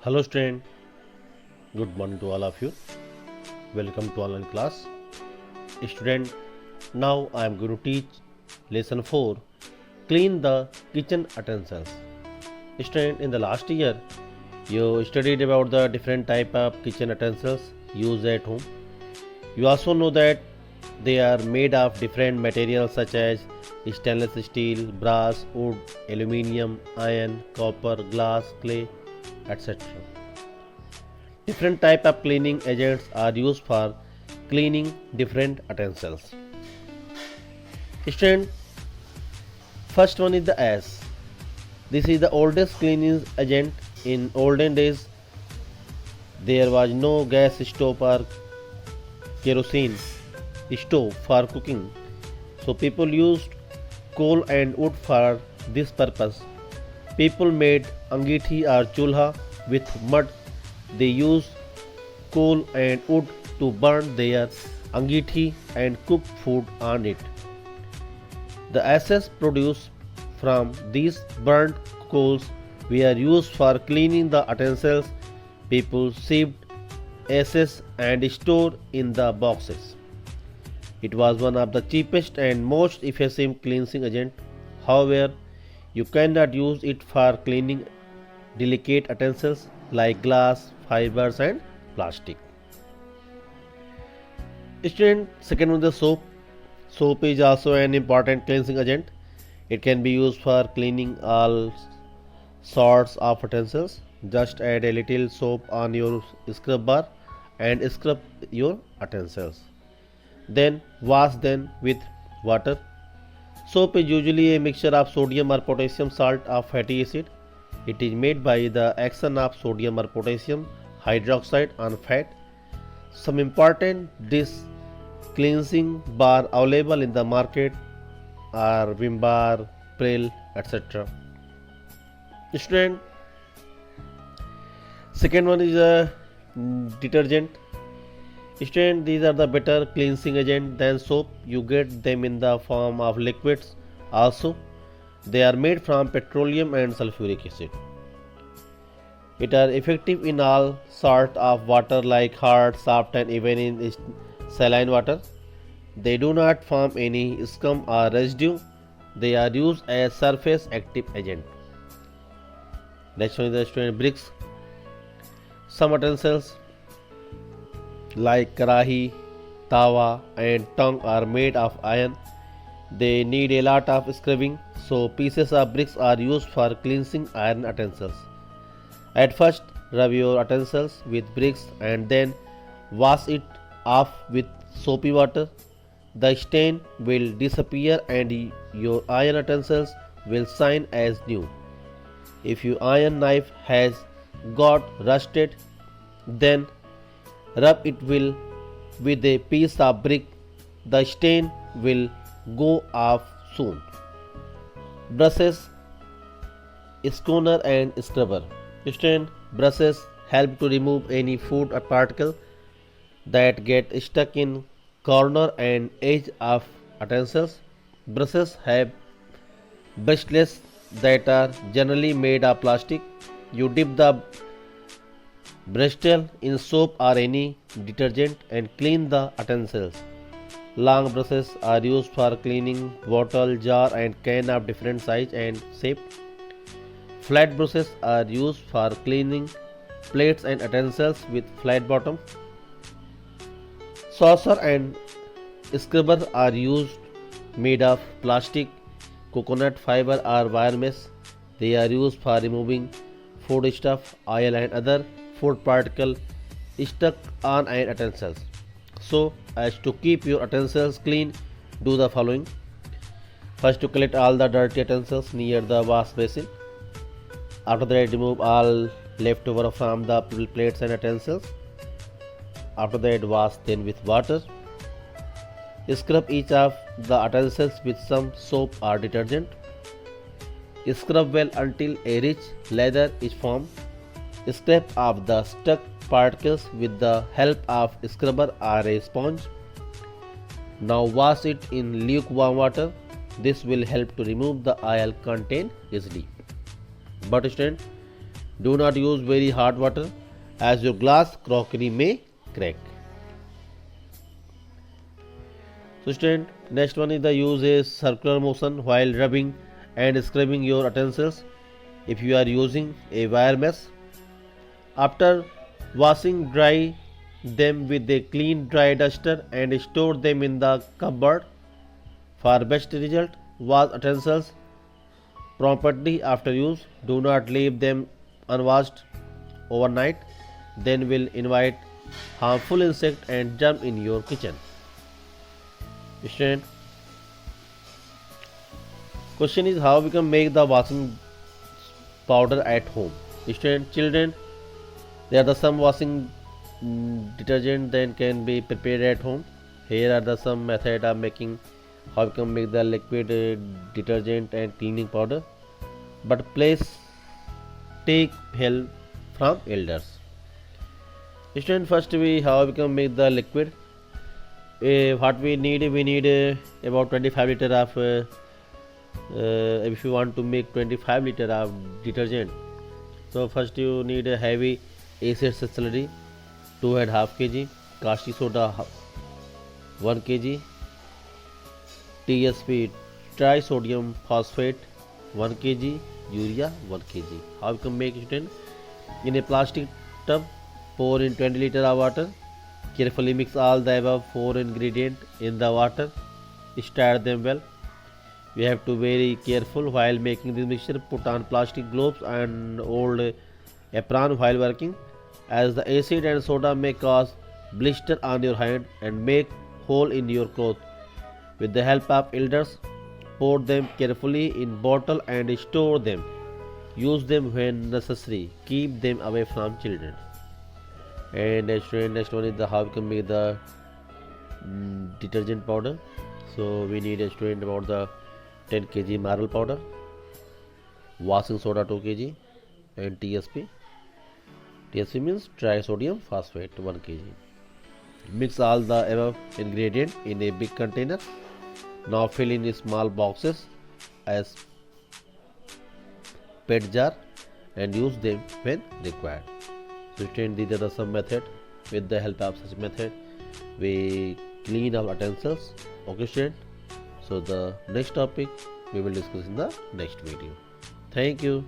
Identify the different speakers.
Speaker 1: Hello student, good morning to all of you. Welcome to online class. Student, now I am going to teach lesson 4, clean the kitchen utensils. Student, in the last year you studied about the different type of kitchen utensils used at home. You also know that they are made of different materials such as stainless steel, brass, wood, aluminium, iron, copper, glass, clay, etc. Different type of cleaning agents are used for cleaning different utensils. Student, first one is the ash. This is the oldest cleaning agent. In olden days, there was no gas stove or kerosene stove for cooking, so people used coal and wood for this purpose. People made angithi or chulha with mud. They used coal and wood to burn their angithi and cook food on it. The ashes produced from these burnt coals were used for cleaning the utensils. People sieved ashes and stored in the boxes. It was one of the cheapest and most effective cleansing agent. However, you cannot use it for cleaning delicate utensils like glass, fibers and plastic. Student, second one is the soap. Soap is also an important cleansing agent. It can be used for cleaning all sorts of utensils. Just add a little soap on your scrub bar and scrub your utensils. Then wash them with water. Soap is usually a mixture of sodium or potassium salt or fatty acid. It is made by the action of sodium or potassium hydroxide on fat. Some important dish cleansing bar available in the market are Vim bar, Pril, etc. Student, second one is a detergent. Student, these are the better cleansing agent than soap. You get them in the form of liquids also. They are made from petroleum and sulfuric acid. It are effective in all sorts of water like hard, soft and even in saline water. They do not form any scum or residue. They are used as surface active agent. Next one is the student bricks. Some utensils like karahi, tawa and tongue are made of iron. They need a lot of scrubbing, so pieces of bricks are used for cleansing iron utensils. At first, rub your utensils with bricks and then wash it off with soapy water. The stain will disappear and your iron utensils will shine as new. If your iron knife has got rusted, then rub it with a piece of brick. The stain will go off soon. Brushes, schooner and scrubber. Student, brushes help to remove any food or particle that get stuck in corner and edge of utensils. Brushes have bristles that are generally made of plastic. You dip the bristle in soap or any detergent and clean the utensils. Long brushes are used for cleaning bottle, jar and can of different size and shape. Flat brushes are used for cleaning plates and utensils with flat bottom. Saucer and scrubber are used made of plastic, coconut fiber or wire mesh. They are used for removing food stuff, oil and other food particle stuck on an utensils. So as to keep your utensils clean, do the following. First, to collect all the dirty utensils near the wash basin. After that, remove all leftover from the plates and utensils. After that, wash them with water. Scrub each of the utensils with some soap or detergent. Scrub well until a rich lather is formed. Scrape off the stuck particles with the help of scrubber or a sponge. Now wash it in lukewarm water. This will help to remove the oil content easily. But student, Do not use very hot water as your glass crockery may crack. So student, next one is the use a circular motion while rubbing and scrubbing your utensils. If you are using a wire mesh, after washing, dry them with a clean dry duster and store them in the cupboard. For best result, wash utensils promptly after use. Do not leave them unwashed overnight, then will invite harmful insect and germ in your kitchen. Student, question is how we can make the washing powder at home. Student, children, there are the some washing detergent that can be prepared at home. Here are the some method of making how we can make the liquid detergent and cleaning powder. But please take help from elders. Student, first how we can make the liquid. What we need about 25 liter of if you want to make 25 liter of detergent. So first you need a heavy acid slurry 2.5 kg, caustic soda 1 kg, TSP trisodium phosphate 1 kg, urea 1 kg. How you can make it in a plastic tub? Pour in 20 liter of water. Carefully mix all the above 4 ingredients in the water. Stir them well. We have to be very careful while making this mixture. Put on plastic gloves and old apron while working, as the acid and soda may cause blister on your hand and make hole in your cloth. With the help of elders, pour them carefully in bottle and store them. Use them when necessary. Keep them away from children. And next one is the how we can make the detergent powder. So we need a student about the 10 kg marble powder, washing soda 2 kg, and TSP. TSP means trisodium phosphate 1 kg. Mix all the above ingredient in a big container. Now fill in small boxes as pet jar and use them when required. So student, these are some method. With the help of such method, we clean our utensils. Okay student. So the next topic we will discuss in the next video. Thank you.